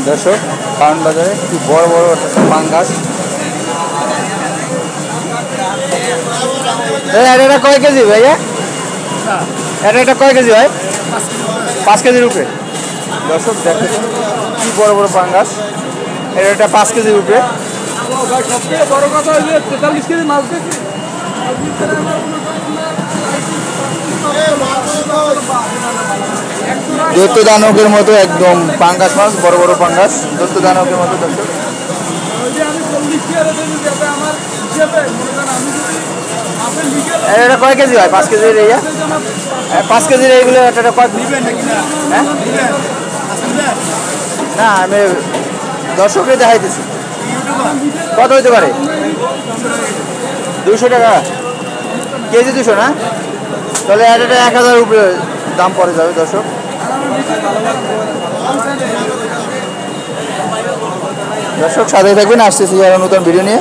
দর্শক কারণ বাজারে কি বড় বড় পাঙ্গাস। এটা কয় কেজি ভাইয়া? এটা কয় কেজি ভাই? 5 কেজির উপরে। দর্শক দেখেন কি বড় বড় পাঙ্গাস। এটা 5 কেজির উপরে। সবথেকে বড় কথা হচ্ছে 43 কেজি মাছ দেখি। দৈত্য দানকের মতো একদম পাঙ্গাস মাছ, বড় বড় পাঙ্গাস দৈত্য দানকের মতো। দর্শক এটা কয় কেজি হয়? 5 কেজির। 5 কেজির এইগুলো একটা কয় হ্যাঁ? না আমি দর্শককে দেখাইতেছি। কত হইতে পারে? 200 টাকা কেজি। 200 না? তাহলে এটা 1000 উপরে দাম পড়ে যাবে। দর্শক সাথে থাকবেন, আসতেছি আরো নতুন ভিডিও নিয়ে।